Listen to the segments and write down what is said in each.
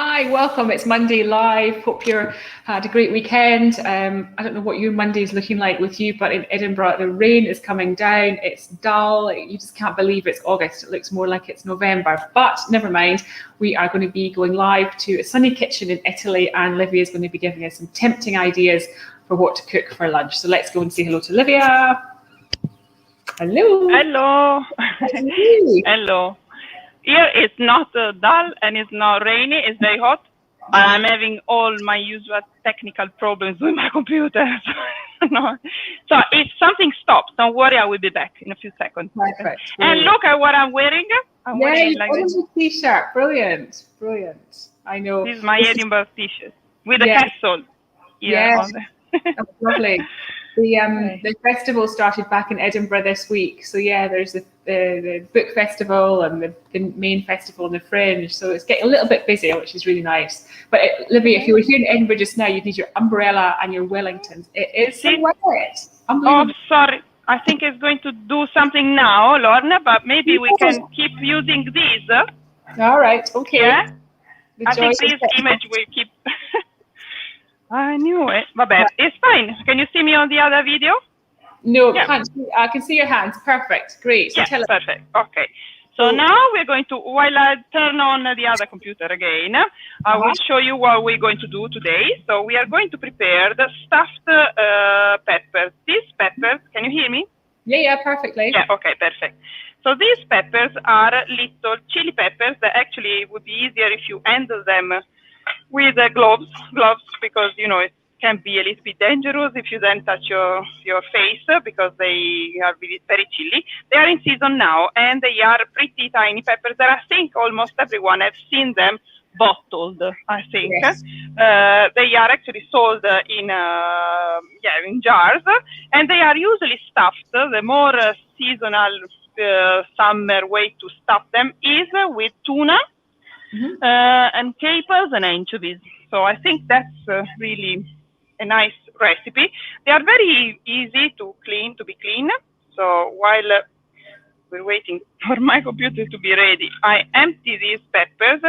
Hi, welcome. It's Monday Live. Hope you had a great weekend. I don't know what your Monday is looking like with you, but in Edinburgh, the rain is coming down. It's dull. You just can't believe it's August. It looks more like it's November, but never mind. We are going to be going live to a sunny kitchen in Italy, and Livia is going to be giving us some tempting ideas for what to cook for lunch. So let's go and say hello to Livia. Hello. Hello. Hello. Here it's not dull and it's not rainy. It's very hot. But I'm having all my usual technical problems with my computer. No. So if something stops, don't worry, I will be back in a few seconds. Perfect. And look at what I'm wearing. I'm wearing like a t-shirt. Brilliant. Brilliant. I know. This is my Edinburgh t-shirt with a castle. Yes. That's lovely. The festival started back in Edinburgh this week. So yeah, there's the book festival and the main festival and the fringe. So it's getting a little bit busy, which is really nice. But Livia, if you were here in Edinburgh just now, you'd need your umbrella and your Wellingtons. It is so wet. Oh, sorry. I think it's going to do something now, Lorna, but maybe we can keep using these. All right. Okay. Yeah? I think this image will keep... I knew it. Vabbè, it's fine. Can you see me on the other video? No, can't see. I can see your hands. Perfect. Great. So yeah, perfect. Okay. So now we're going to, while I turn on the other computer again, I will show you what we're going to do today. So we are going to prepare the stuffed peppers. These peppers, can you hear me? Yeah, perfectly. Yeah, okay, perfect. So these peppers are little chili peppers that actually would be easier if you handle them with gloves, because, you know, it can be a little bit dangerous if you then touch your face because they are really very chilly. They are in season now, and they are pretty tiny peppers that I think almost everyone has seen them bottled, I think. Yes. They are actually sold in jars, and they are usually stuffed. The more seasonal summer way to stuff them is with tuna. And capers and anchovies. So I think that's really a nice recipe. They are very easy to be clean. So while we're waiting for my computer to be ready, I empty these peppers,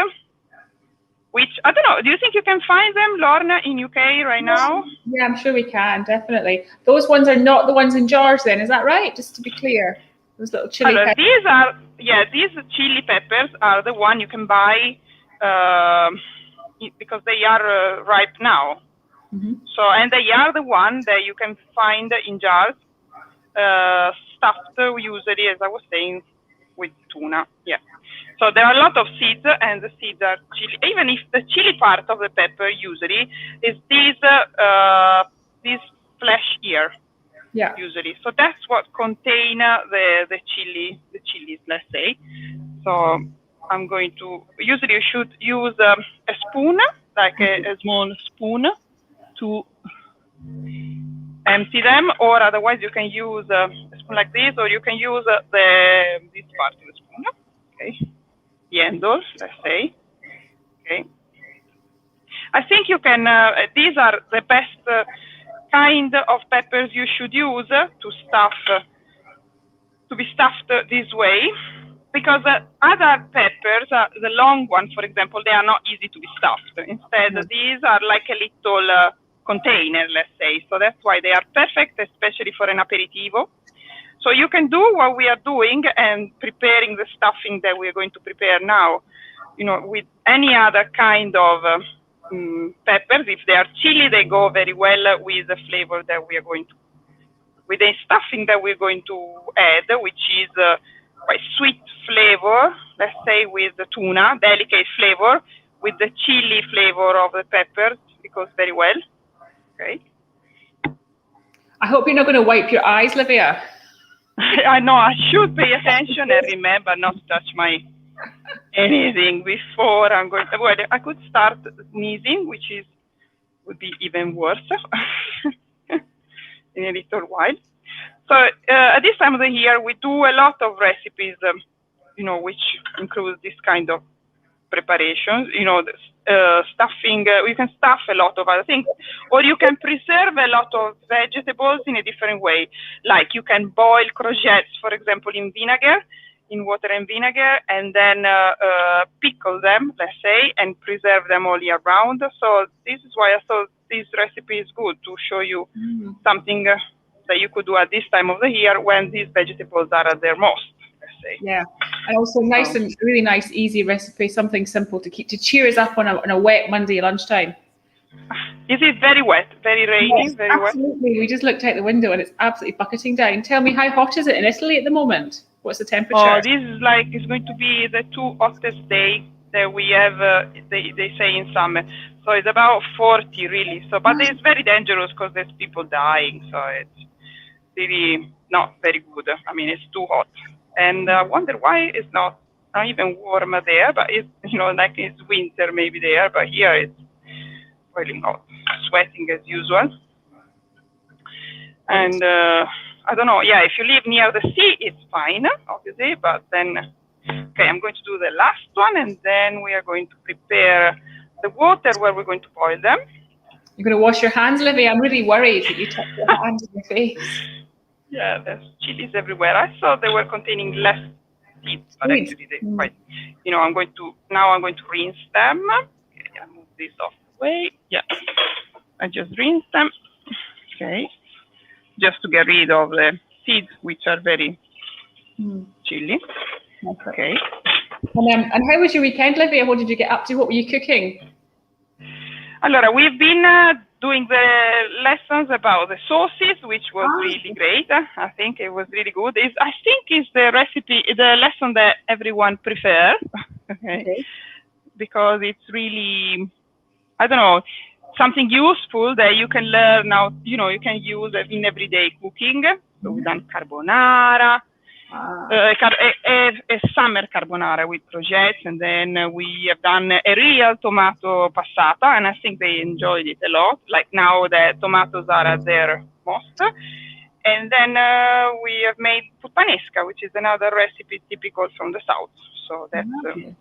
which, I don't know, do you think you can find them, Lorna, in UK right now? Yeah, I'm sure we can, definitely. Those ones are not the ones in jars then, is that right? Just to be clear. Those little chili peppers. These chili peppers are the one you can buy because they are ripe now. So, and they are the one that you can find in jars, stuffed usually, as I was saying, with tuna. Yeah. So there are a lot of seeds, and the seeds are chili. Even if the chili part of the pepper usually is this flesh here. Yeah. Usually, so that's what contain the chilies, let's say. So I'm going to, usually you should use a spoon, like a small spoon, to empty them, or otherwise you can use a spoon like this, or you can use this part of the spoon. Okay, the handle, let's say. Okay, I think you can. These are the best kind of peppers you should use to be stuffed this way, because other peppers, the long ones, for example, they are not easy to be stuffed. Instead, these are like a little container, let's say. So that's why they are perfect, especially for an aperitivo. So you can do what we are doing and preparing the stuffing that we're going to prepare now, you know, with any other kind of peppers. If they are chili, they go very well with the flavor that we are going to, with the stuffing that we're going to add, which is quite sweet flavor, let's say, with the tuna, delicate flavor, with the chili flavor of the peppers. It goes very well. Okay. I hope you're not going to wipe your eyes, Livia. I know, I should pay attention and remember not to touch anything before I'm going to, well, I could start sneezing, which would be even worse in a little while. So at this time of the year, we do a lot of recipes, you know, which includes this kind of preparations, you know, stuffing. You can stuff a lot of other things, or you can preserve a lot of vegetables in a different way. Like you can boil courgettes, for example, in vinegar, in water and vinegar, and then pickle them, let's say, and preserve them all year round. So this is why I thought this recipe is good, to show you something that you could do at this time of the year when these vegetables are at their most, let's say. Yeah, and also nice and really nice, easy recipe, something simple to cheer us up on a wet Monday lunchtime. Is it very wet, very rainy, Yes, very wet? absolutely. We just looked out the window and it's absolutely bucketing down. Tell me, how hot is it in Italy at the moment? What's the temperature? Oh, this is like, it's going to be the 2 hottest days that we have, they say in summer. So it's about 40 really. So, but it's very dangerous because there's people dying. So it's really not very good. I mean, it's too hot. And I wonder why it's not even warmer there, but it's, like it's winter maybe there, but here it's boiling hot, sweating as usual. And I don't know, yeah, if you live near the sea, it's fine, obviously, but then, okay, I'm going to do the last one, and then we are going to prepare the water where we're going to boil them. You're going to wash your hands, Livia? I'm really worried that you touch your hands in your face. Yeah, there's chilies everywhere. I thought they were containing less seeds, but actually they're quite, I'm going to rinse them. Okay, I'll move this off the way. Yeah, I just rinse them. Okay, just to get rid of the seeds, which are very chilly. Okay. And how was your weekend, Livia? What did you get up to? What were you cooking? Allora, we've been doing the lessons about the sauces, which was really great. I think it was really good. I think it's the recipe, the lesson that everyone prefers. Okay. Because it's really, I don't know, something useful that you can learn now, you can use in everyday cooking. So we've done carbonara, a summer carbonara with progettes, and then we have done a real tomato passata, and I think they enjoyed it a lot. Like now the tomatoes are at their most. And then we have made puttanesca, which is another recipe typical from the south. So that's... and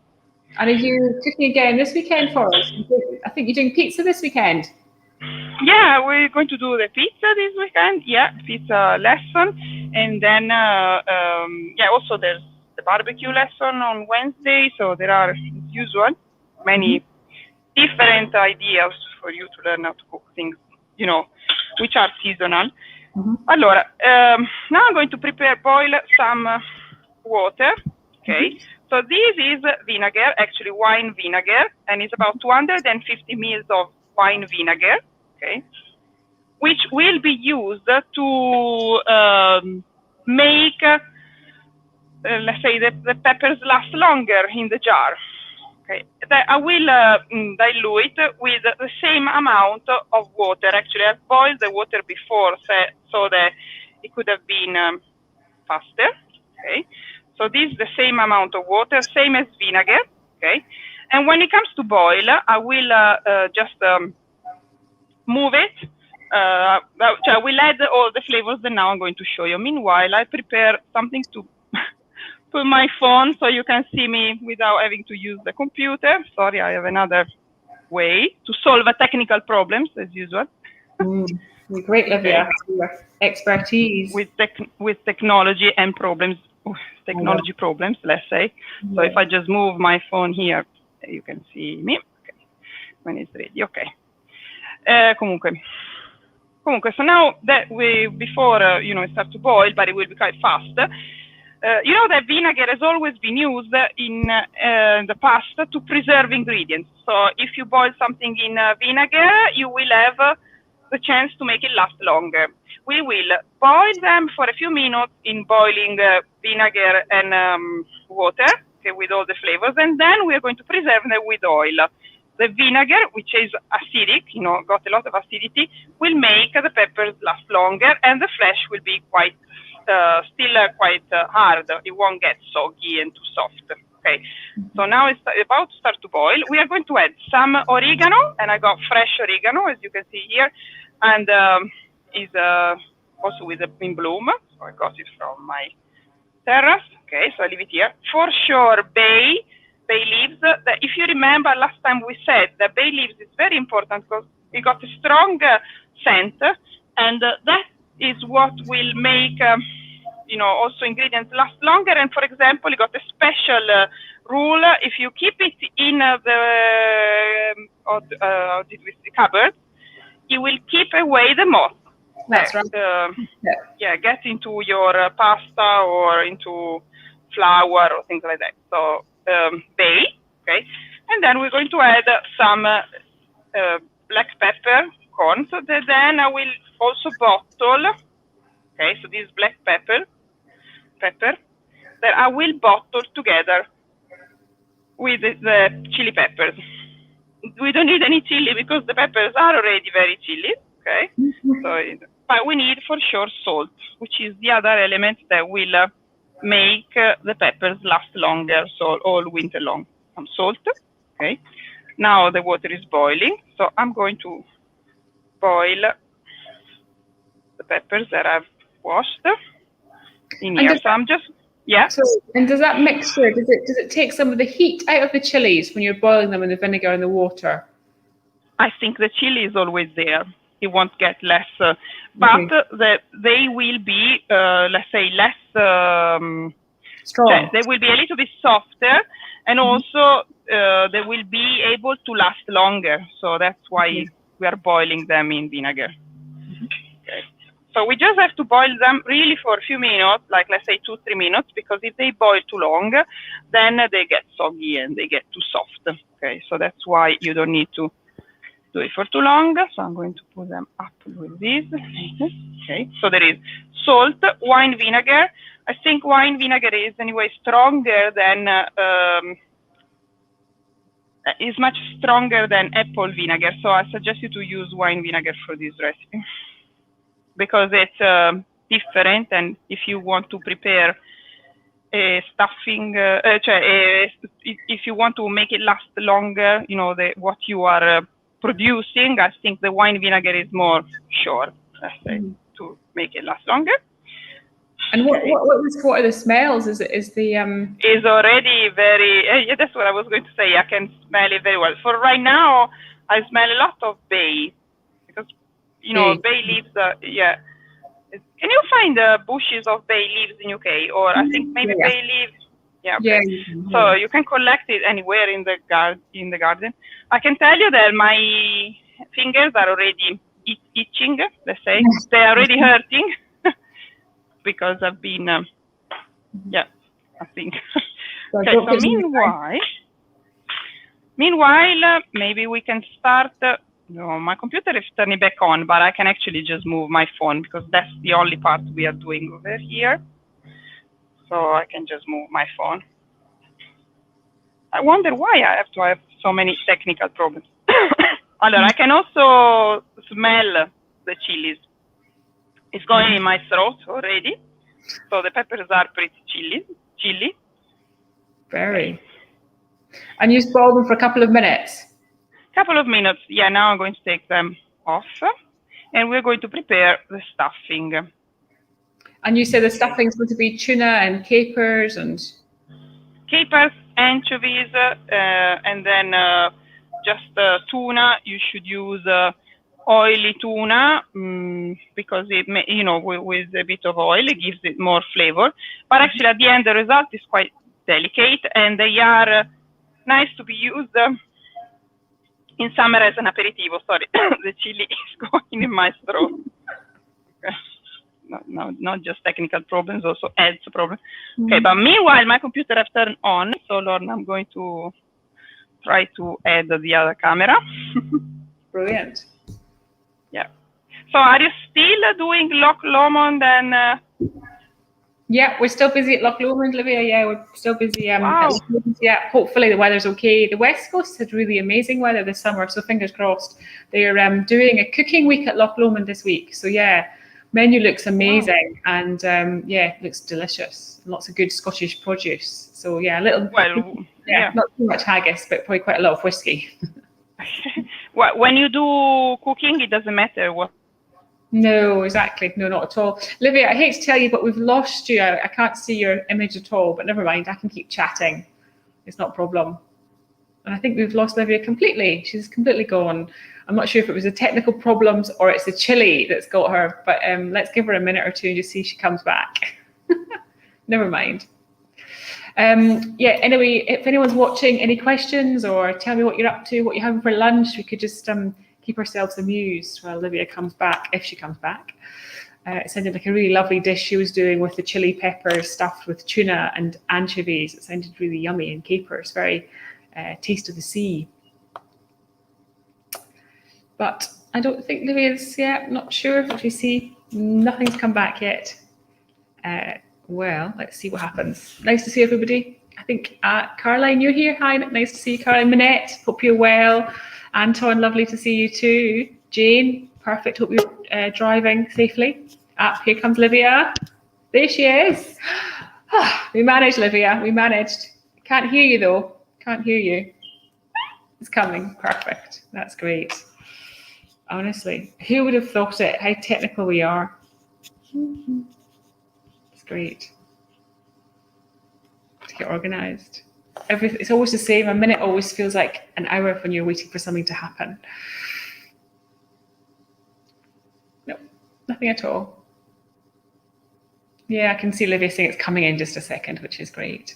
are you cooking again this weekend for us? I think you're doing pizza this weekend. Yeah, we're going to do the pizza this weekend. Yeah, pizza lesson. And then, also there's the barbecue lesson on Wednesday. So there are, as usual, many different ideas for you to learn how to cook things, which are seasonal. Allora, now I'm going to boil some water. Okay. So this is vinegar, actually wine vinegar, and it's about 250 ml of wine vinegar, okay, which will be used to make, let's say, the peppers last longer in the jar. Okay, I will dilute with the same amount of water. Actually, I've boiled the water before, so that it could have been faster. Okay. So this is the same amount of water, same as vinegar, okay? And when it comes to boil, I will just move it. I will add all the flavors that now I'm going to show you. Meanwhile, I prepare something to put my phone so you can see me without having to use the computer. Sorry, I have another way to solve technical problems, as usual. You're great, Livia. Your expertise. With technology and problems. Technology problems, let's say. So if I just move my phone here, you can see me. Okay. When it's ready, okay. Comunque, so now that before it starts to boil, but it will be quite fast. That vinegar has always been used in the past to preserve ingredients. So if you boil something in vinegar, you will have the chance to make it last longer. We will boil them for a few minutes in boiling vinegar and water, okay, with all the flavors, and then we are going to preserve them with oil. The vinegar, which is acidic, got a lot of acidity, will make the peppers last longer, and the flesh will be still quite hard. It won't get soggy and too soft. Okay, so now it's about to start to boil. We are going to add some oregano, and I got fresh oregano, as you can see here, and is also in bloom. So I got it from my terrace. Okay, so I leave it here. For sure, bay leaves. If you remember last time we said that bay leaves is very important because it got a strong scent, and that is what will make also ingredients last longer. And for example, you got a special rule: if you keep it in the cupboard, it will keep away the moth. That's right. Get into your pasta or into flour or things like that. So bay, okay, and then we're going to add some black pepper corns. So then I will also bottle. Okay, so this black pepper that I will bottle together with the chili peppers. We don't need any chili because the peppers are already very chili. Okay, but we need for sure salt, which is the other element that will make the peppers last longer, so all winter long. Some salt. Okay, now the water is boiling, so I'm going to boil the peppers that I've washed in here. So I'm just So, and does that mixture, does it take some of the heat out of the chilies when you're boiling them in the vinegar and the water? I think the chili is always there. It won't get less, but they will be, let's say, less strong. They will be a little bit softer, and also they will be able to last longer. So that's why we are boiling them in vinegar. Okay. So we just have to boil them really for a few minutes, like let's say 2-3 minutes, because if they boil too long, then they get soggy and they get too soft. Okay, so that's why you don't need to do it for too long. So I'm going to put them up with this. Okay, so there is salt, wine vinegar. I think wine vinegar is anyway stronger than is much stronger than apple vinegar. So I suggest you to use wine vinegar for this recipe because it's different. And if you want to prepare a stuffing, if you want to make it last longer, what you are producing, I think the wine vinegar is more sure, let's say, to make it last longer. And what are the smells? Is the Is already very yeah, that's what I was going to say. I can smell it very well. For right now, I smell a lot of bay because bay leaves. Can you find bushes of bay leaves in UK? Or I think maybe bay leaves. Yeah. Okay. So you can collect it anywhere in the garden. I can tell you that my fingers are already itching. Let's say they're already hurting because I've been. I think. Okay. So meanwhile, maybe we can start. No, my computer is turning back on, but I can actually just move my phone because that's the only part we are doing over here. So I can just move my phone. I wonder why I have to have so many technical problems. I can also smell the chilies. It's going in my throat already. So the peppers are pretty chilly. Very. And you boil them for a couple of minutes? Couple of minutes. Yeah, now I'm going to take them off. And we're going to prepare the stuffing. And you say the stuffing's going to be tuna and capers and... Capers, anchovies, and then just tuna. You should use oily tuna because it, with a bit of oil, it gives it more flavor. But actually, at the end, the result is quite delicate, and they are nice to be used in summer as an aperitivo. Sorry, the chili is going in my throat. No, not just technical problems, also health problems. Okay, but meanwhile, my computer has turned on. So, Lorna, I'm going to try to add the other camera. Brilliant. Yeah. So, are you still doing Loch Lomond and? Yeah, we're still busy at Loch Lomond, Livia. Yeah, we're still busy. Wow. Yeah, hopefully the weather's okay. The West Coast had really amazing weather this summer, so fingers crossed. They're doing a cooking week at Loch Lomond this week. So yeah, menu looks amazing, and looks delicious. Lots of good Scottish produce. So yeah, not too much haggis, but probably quite a lot of whiskey. When you do cooking, it doesn't matter what. No, exactly. No, not at all. Livia, I hate to tell you, but we've lost you. I can't see your image at all, but never mind. I can keep chatting. It's not a problem. And I think we've lost Livia completely. She's completely gone. I'm not sure if it was the technical problems or it's the chili that's got her, but let's give her a minute or two and just see if she comes back. Never mind. Yeah, anyway, if anyone's watching, any questions or tell me what you're up to, what you're having for lunch, we could just keep ourselves amused while Livia comes back, if she comes back. It sounded like a really lovely dish she was doing with the chili peppers stuffed with tuna and anchovies. It sounded really yummy, and capers, very taste of the sea. But I don't think Livia's yet, not sure if we see. Nothing's come back yet. Well, let's see what happens. Nice to see everybody. I think Caroline, you're here. Hi, nice to see you, Caroline. Minette, hope you're well. Anton, lovely to see you too. Jane, perfect. Hope you're driving safely. Here comes Livia. There she is. We managed, Livia. We managed. Can't hear you though. Can't hear you. It's coming. Perfect. That's great. Honestly, who would have thought it? How technical we are. It's great to get organised. It's always the same. A minute always feels like an hour when you're waiting for something to happen. No, nothing at all. Yeah, I can see Livia saying it's coming in just a second, which is great.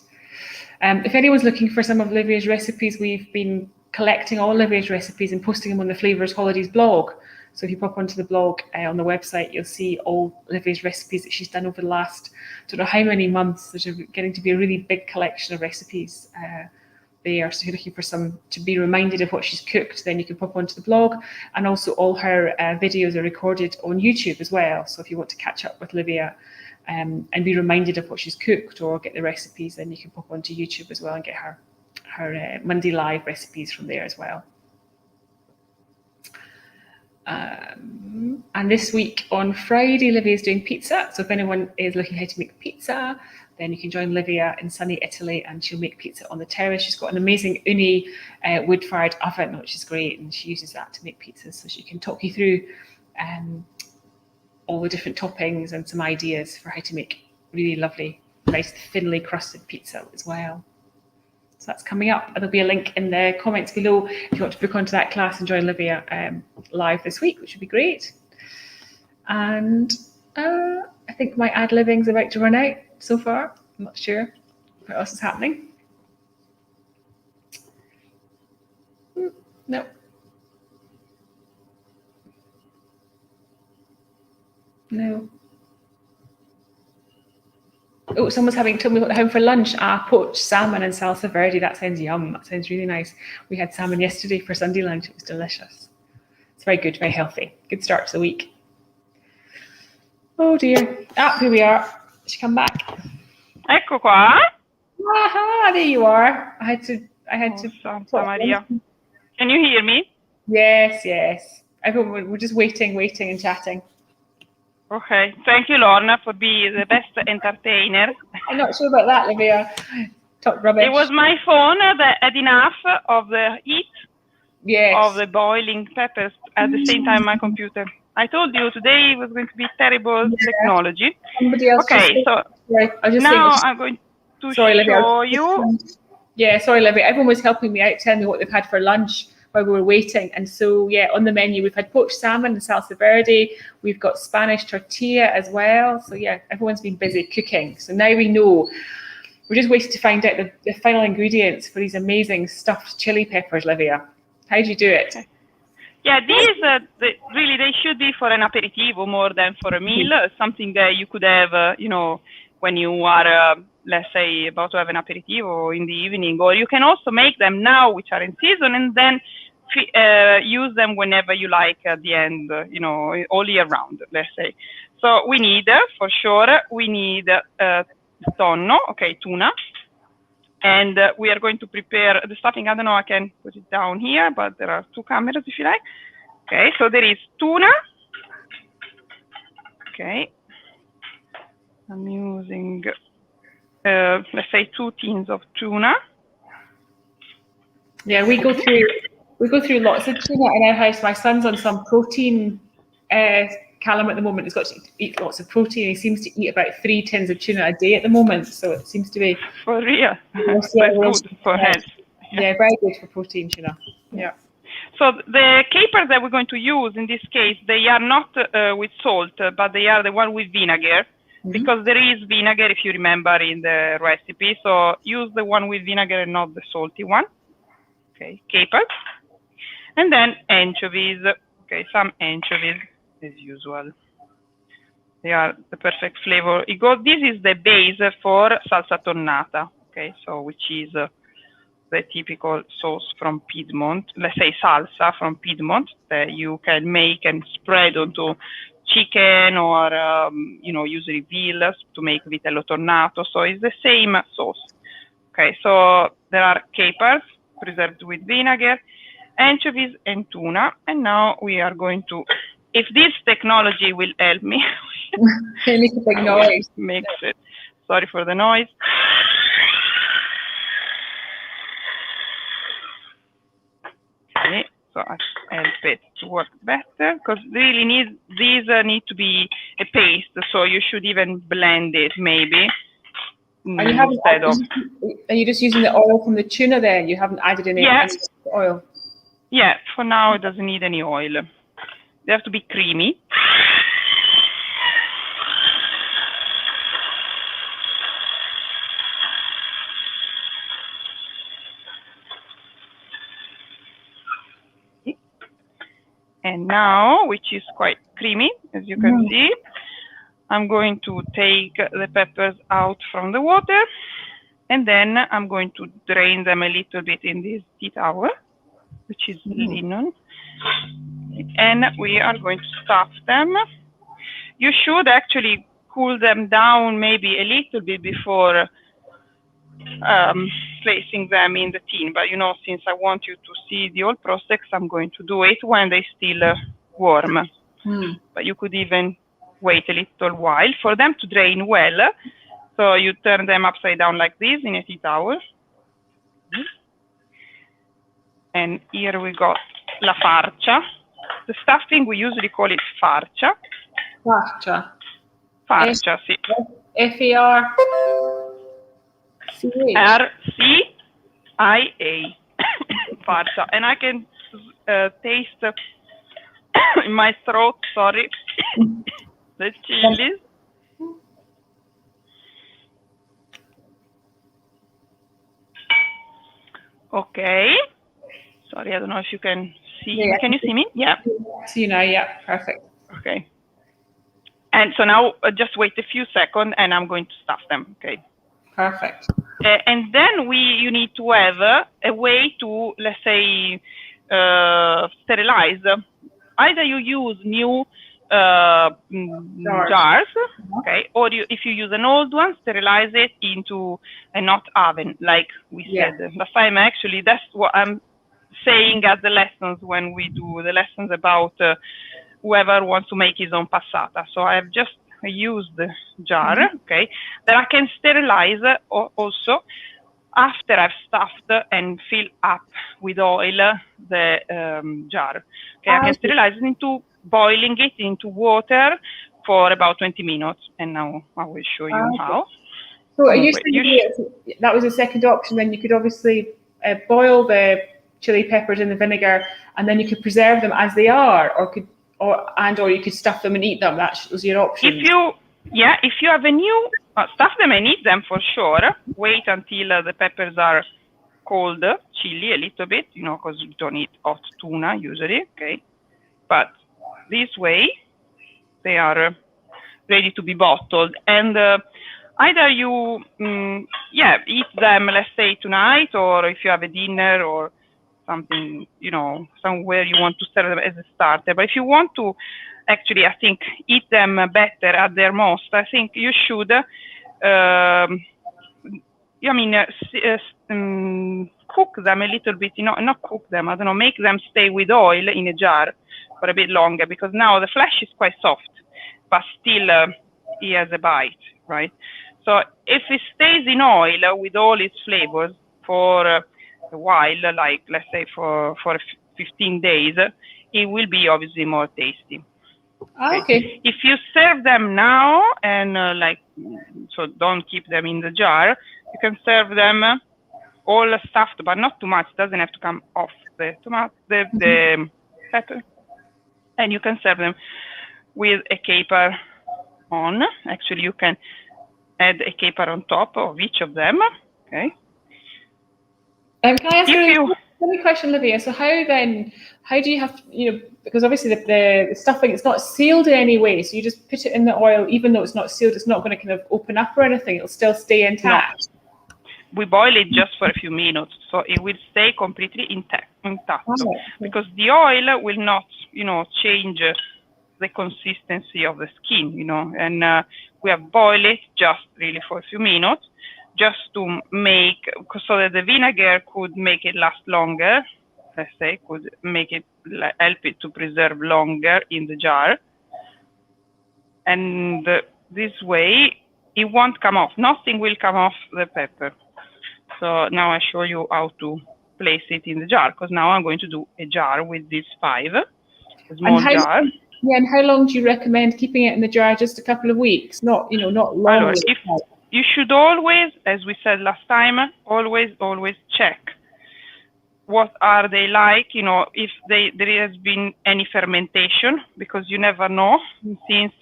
If anyone's looking for some of Livia's recipes, we've been collecting all Livia's recipes and posting them on the Flavours Holidays blog. So if you pop onto the blog on the website, you'll see all Livia's recipes that she's done over the last, I don't know how many months. There's getting to be a really big collection of recipes there. So if you're looking for some to be reminded of what she's cooked, then you can pop onto the blog. And also all her videos are recorded on YouTube as well. So if you want to catch up with Livia and be reminded of what she's cooked or get the recipes, then you can pop onto YouTube as well and get her Monday Live recipes from there as well. And this week on Friday, Livia is doing pizza. So if anyone is looking how to make pizza, then you can join Livia in sunny Italy and she'll make pizza on the terrace. She's got an amazing Uni wood-fired oven, which is great, and she uses that to make pizzas. So she can talk you through all the different toppings and some ideas for how to make really lovely, nice, thinly crusted pizza as well. So that's coming up. There'll be a link in the comments below if you want to book onto that class and join Livia live this week, which would be great. And I think my ad-libbing's about to run out so far. I'm not sure what else is happening. No. No. Oh, someone's told me what they're having for lunch. Poached salmon and salsa verde. That sounds yum. That sounds really nice. We had salmon yesterday for Sunday lunch. It was delicious. It's very good, very healthy. Good start to the week. Oh dear. Here we are. She come back. Ecco qua. Aha, there you are. I had to. Santa Maria. Can you hear me? Yes. Everyone, we're just waiting and chatting. Okay, thank you, Lorna, for being the best entertainer. I'm not sure about that, Livia. Talk rubbish. It was my phone that had enough of the heat of the boiling peppers at the same time my computer. I told you today was going to be terrible technology. Somebody else okay, so now I'm going to show you. Yeah, sorry, Livia. Everyone was helping me out, telling me what they've had for lunch while we were waiting. And so, yeah, on the menu, we've had poached salmon and salsa verde. We've got Spanish tortilla as well. So, yeah, everyone's been busy cooking. So now we know. We're just waiting to find out the final ingredients for these amazing stuffed chili peppers, Livia. How do you do it? Yeah, these really, they should be for an aperitivo more than for a meal. Something that you could have, when you are, let's say, about to have an aperitivo in the evening. Or you can also make them now, which are in season, and then use them whenever you like at the end, all year round, let's say. So we need, for sure, tonno, tuna. And we are going to prepare the stuffing. I don't know, I can put it down here, but there are two cameras if you like. Okay, so there is tuna. Okay. I'm using, let's say, 2 tins of tuna. Yeah, we go through lots of tuna in our house. My son's on some protein column at the moment. He's got to eat lots of protein. He seems to eat about 3 tins of tuna a day at the moment. So it seems to be for real. That's good for health. Yeah, very good for protein tuna. Yeah. So the capers that we're going to use in this case, they are not with salt, but they are the one with vinegar. because there is vinegar, if you remember, in the recipe. So use the one with vinegar and not the salty one. Okay, capers. And then anchovies. Okay, some anchovies as usual. They are the perfect flavor. This is the base for salsa tonnata. Okay, so which is the typical sauce from Piedmont. Let's say salsa from Piedmont that you can make and spread onto chicken or usually veal to make vitello tornato. So it's the same sauce. Okay, so there are capers preserved with vinegar, anchovies, and tuna. And now we are going to, if this technology will help me, It makes a big noise. Mix it. Sorry for the noise. Okay, so I help it to work better because really these need to be a paste. So you should even blend it maybe. Are you just using the oil from the tuna then? You haven't added any oil? Yeah, for now it doesn't need any oil. They have to be creamy. And now, which is quite creamy, as you can see, I'm going to take the peppers out from the water, and then I'm going to drain them a little bit in this tea towel, which is linen, and we are going to stuff them. You should actually cool them down maybe a little bit before placing them in the tin, but since I want you to see the whole process, I'm going to do it when they're still warm. But you could even wait a little while for them to drain well. So you turn them upside down like this in a tea towel. And here we got la farcia. The stuffing, we usually call it farcia. Farcia. Farcia, sì. F-A-R. R-C-I-A. Farcia. And I can taste in my throat, sorry, the chilies. Okay. Sorry, I don't know if you can see. Yeah. Can you see me? Yeah. See you now, yeah, perfect. Okay. And so now just wait a few seconds and I'm going to stuff them, okay? Perfect. And then you need to have a way to, let's say, sterilize. Either you use new jars, okay, or if you use an old one, sterilize it into a not oven, like we said last time. Actually, that's what I'm saying as the lessons when we do the lessons about whoever wants to make his own passata. So I have just used the jar, okay, that I can sterilize also after I've stuffed and filled up with oil the jar. Okay, I can sterilize it into boiling it into water for about 20 minutes. And now I will show you how. So are you saying that was a second option? Then you could obviously boil the chili peppers in the vinegar, and then you could preserve them as they are, or you could stuff them and eat them. That was your option. If you have a new, stuff them and eat them for sure. Wait until the peppers are cold, chili a little bit, because you don't eat hot tuna usually, okay? But this way, they are ready to be bottled. And either you, eat them, let's say tonight, or if you have a dinner or something, somewhere you want to serve them as a starter. But if you want to actually, I think, eat them better at their most, I think you should, cook them a little bit, not cook them, I don't know, make them stay with oil in a jar for a bit longer, because now the flesh is quite soft, but still it has a bite, right? So if it stays in oil with all its flavors for a while, like let's say for 15 days, it will be obviously more tasty. Okay. If you serve them now and so don't keep them in the jar, you can serve them all stuffed, but not too much. It doesn't have to come off the tomato, the pepper. And you can serve them with a caper on. Actually, you can add a caper on top of each of them. Okay. Can I ask you a question, Livia? So how do you have, because obviously the stuffing, it's not sealed in any way, so you just put it in the oil, even though it's not sealed, it's not going to kind of open up or anything, it'll still stay intact? No. We boil it just for a few minutes, so it will stay completely intact. Oh, because the oil will not, change the consistency of the skin, and we have boiled it just really for a few minutes, just to make, so that the vinegar could make it last longer, let's say, could make it, help it to preserve longer in the jar. And this way, it won't come off. Nothing will come off the pepper. So now I show you how to place it in the jar, because now I'm going to do a jar with these 5, a small jar. Yeah, and how long do you recommend keeping it in the jar? Just a couple of weeks, not long. You should always, as we said last time, always check what are they like, if there has been any fermentation, because you never know, since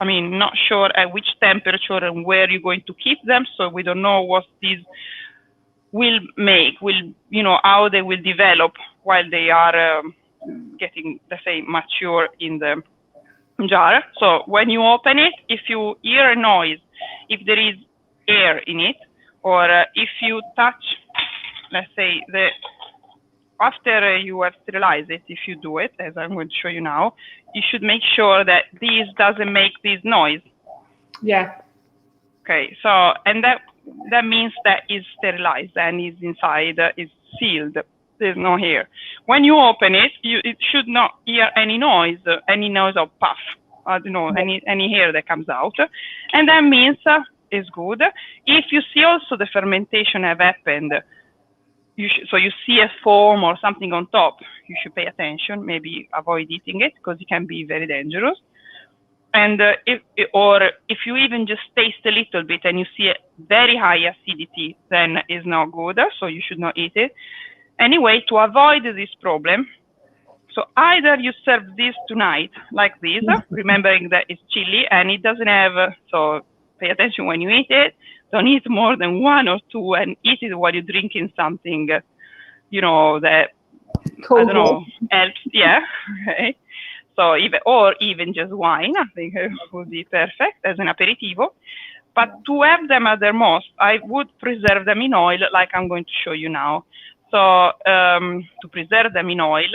not sure at which temperature and where you're going to keep them, so we don't know what these will make, how they will develop while they are getting, let's say, mature in the jar. So when you open it, if you hear a noise, if there is air in it, or if you touch, let's say, after you have sterilized it, if you do it, as I'm going to show you now, you should make sure that this doesn't make this noise. Yeah. Okay, so, and that means that it's sterilized and is inside, is sealed. There's no air. When you open it, it should not hear any noise of puff. I don't know, any air that comes out. And that means it's good. If you see also the fermentation have happened, so you see a foam or something on top, you should pay attention, maybe avoid eating it, because it can be very dangerous. And if you even just taste a little bit and you see a very high acidity, then it's not good, so you should not eat it. Anyway, to avoid this problem, so either you serve this tonight like this, remembering that it's chili and it doesn't have, so pay attention when you eat it, don't eat more than 1 or 2, and eat it while you're drinking something, that, cold, I don't know, helps, yeah, okay. So even just wine, I think it would be perfect as an aperitivo. But to have them at their most, I would preserve them in oil, like I'm going to show you now. So to preserve them in oil,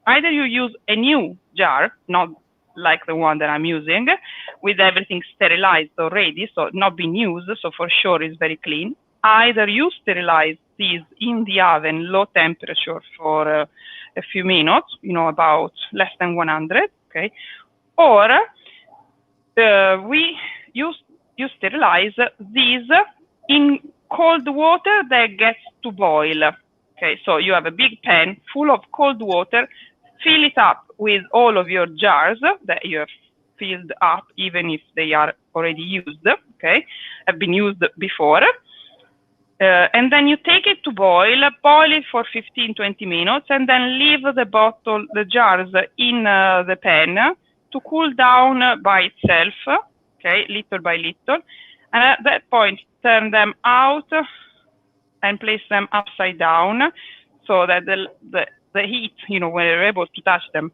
either you use a new jar, not like the one that I'm using, with everything sterilized already, so not been used, so for sure it's very clean. Either you sterilize these in the oven, low temperature, for a few minutes, about less than 100, okay? Or you sterilize these in cold water that gets to boil. Okay, so you have a big pan full of cold water, fill it up with all of your jars that you have filled up, even if they are already used, okay, have been used before. And then you take it to boil it for 15-20 minutes, and then leave the jars in the pan to cool down by itself, okay, little by little. And at that point, turn them out and place them upside down, so that the heat, when you're able to touch them,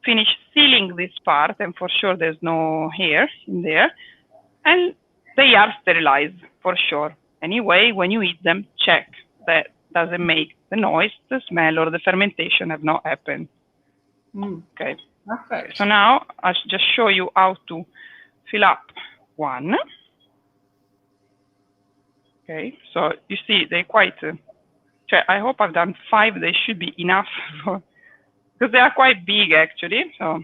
finish sealing this part, and for sure there's no hair in there, and they are sterilized for sure. Anyway, when you eat them, check that doesn't make the noise, the smell, or the fermentation have not happened. Okay. Perfect. So now I'll just show you how to fill up one. Okay, so you see they're quite, I hope I've done 5, they should be enough, because they are quite big actually, so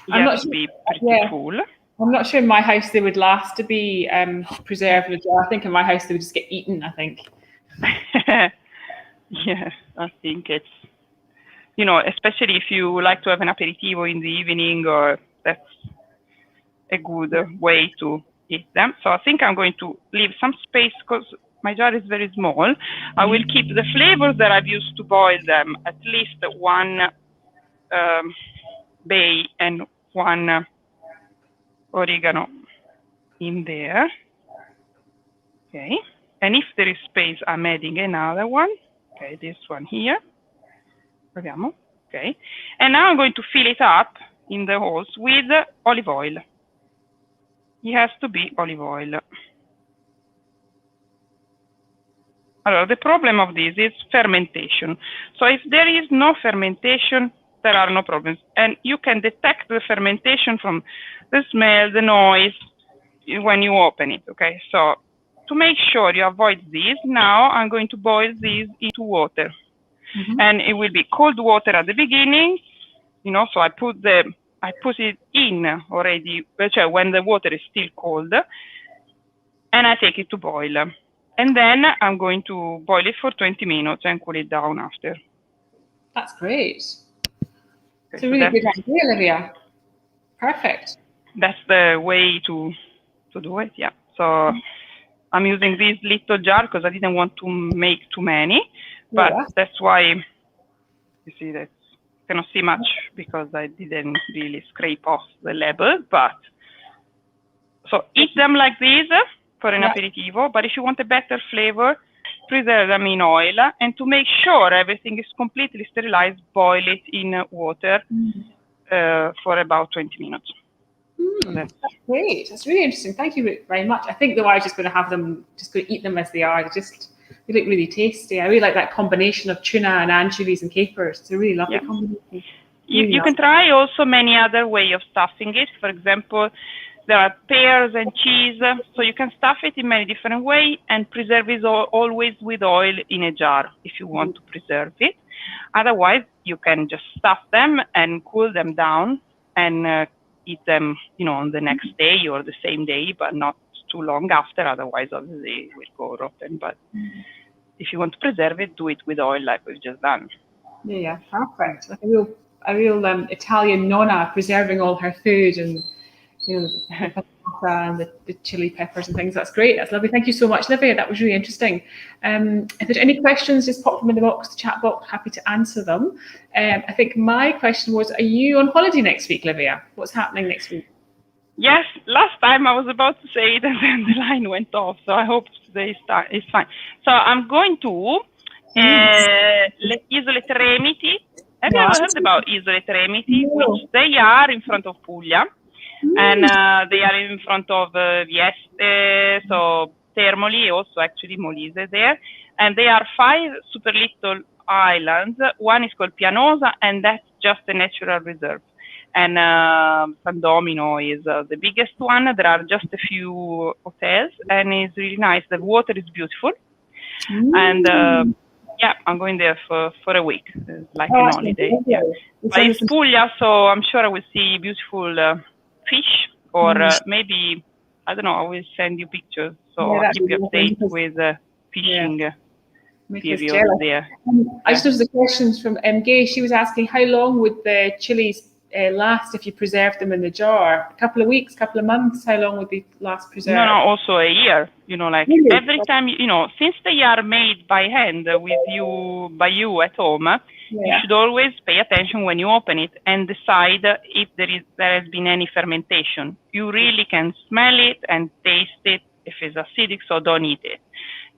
yes, to be pretty full. I'm not sure in my house they would last to be preserved in a jar. I think in my house they would just get eaten, I think. Yeah, I think it's, especially if you like to have an aperitivo in the evening, or that's a good way to eat them. So I think I'm going to leave some space, because my jar is very small. I will keep the flavors that I've used to boil them, at least 1 bay and 1 oregano in there. Okay. And if there is space, I'm adding another one. Okay, this one here. Proviamo. Okay. And now I'm going to fill it up in the holes with olive oil. It has to be olive oil. The problem of this is fermentation. So if there is no fermentation, there are no problems. And you can detect the fermentation from the smell, the noise, when you open it, okay? So to make sure you avoid this, now I'm going to boil this into water. And it will be cold water at the beginning, so I put it in already, when the water is still cold, and I take it to boil. And then I'm going to boil it for 20 minutes and cool it down after. That's great. It's a really good idea, Livia. Perfect. That's the way to do it, yeah. So I'm using this little jar because I didn't want to make too many, but that's why, you see that you cannot see much because I didn't really scrape off the label, but so eat them like this for an aperitivo, but if you want a better flavor, preserve them in oil, and to make sure everything is completely sterilized, boil it in water for about 20 minutes. That's great. That's really interesting. Thank you very much. I think though I was just going to eat them as they are. They look really tasty. I really like that combination of tuna and anchovies and capers. It's a really lovely combination. You can try also many other way of stuffing it. For example, there are pears and cheese, so you can stuff it in many different ways and preserve it always with oil in a jar if you want to preserve it. Otherwise, you can just stuff them and cool them down and eat them, on the next day or the same day, but not too long after. Otherwise, obviously, it will go rotten. But if you want to preserve it, do it with oil like we've just done. Yeah, perfect. Like a real Italian nonna preserving all her food and the patata and the chili peppers and things. That's great. That's lovely. Thank you so much, Livia. That was really interesting. If there's any questions, just pop them in the chat box. Happy to answer them. I think my question was, are you on holiday next week, Livia? What's happening next week? Yes, last time I was about to say it and then the line went off. So I hope today is fine. So I'm going to Isole Tremiti. Have you ever heard about Isole Tremiti? Which they are in front of Puglia. And they are in front of Vieste, so Termoli, also actually Molise there. And they are 5 super little islands. One is called Pianosa, and that's just a natural reserve. And San Domino is the biggest one. There are just a few hotels, and it's really nice. The water is beautiful. And I'm going there for a week, like an holiday. Yeah. But it's Puglia, so I'm sure I will see beautiful fish, or maybe, I don't know, I will send you pictures, so I'll keep you updated with fishing periods there. I just noticed the questions from Gay. She was asking, how long would the chilies last if you preserve them in the jar? A couple of weeks, couple of months? How long would they last preserved? No, also a year. Like every time, since they are made by hand by you at home, you should always pay attention when you open it and decide if there has been any fermentation. You really can smell it and taste it if it's acidic, so don't eat it.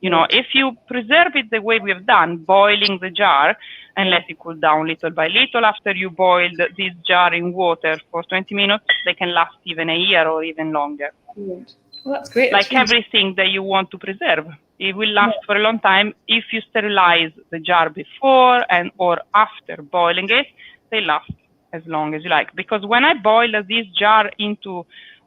If you preserve it the way we have done, boiling the jar and let it cool down little by little, after you boil this jar in water for 20 minutes, they can last even a year or even longer. Well, that's great. Like everything that you want to preserve. It will last for a long time. If you sterilize the jar before or after boiling it, they last as long as you like. Because when I boil this jar into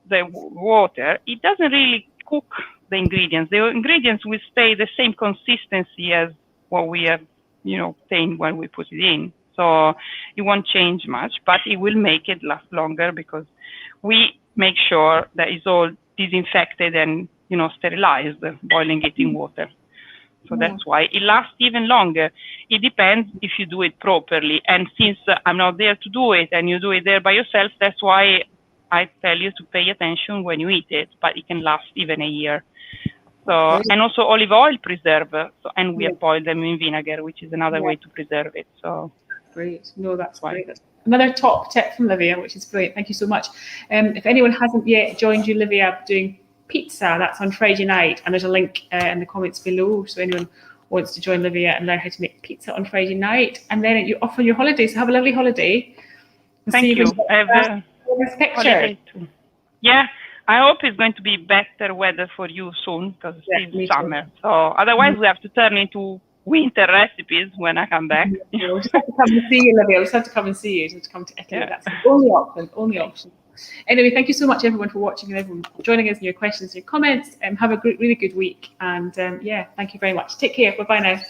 the water, it doesn't really cook the ingredients. The ingredients will stay the same consistency as what we have, obtained when we put it in. So it won't change much, but it will make it last longer because we make sure that it's all disinfected and, sterilized, boiling it in water. So that's why it lasts even longer. It depends if you do it properly. And since I'm not there to do it and you do it there by yourself, that's why I tell you to pay attention when you eat it, but it can last even a year. So, and also olive oil preserve, and we have boiled them in vinegar, which is another way to preserve it. So Great. No, that's Right. great. That's another top tip from Livia, which is brilliant. Thank you so much. If anyone hasn't yet joined you, Livia, doing pizza, that's on Friday night, and there's a link in the comments below. So anyone wants to join Livia and learn how to make pizza on Friday night, and then you're off on your holiday. So have a lovely holiday. Thank you. Have a picture. holiday too. Yeah, I hope it's going to be better weather for you soon, because it's summer. So otherwise we have to turn into winter recipes when I come back. We'll just have to come and see you, Livia. We'll just have to come and see you. Just to come to Italy. Yeah. That's the only option. Only option. Anyway, thank you so much, everyone, for watching and everyone joining us and your questions and your comments. Have a really good week. And yeah, thank you very much. Take care. Bye-bye now.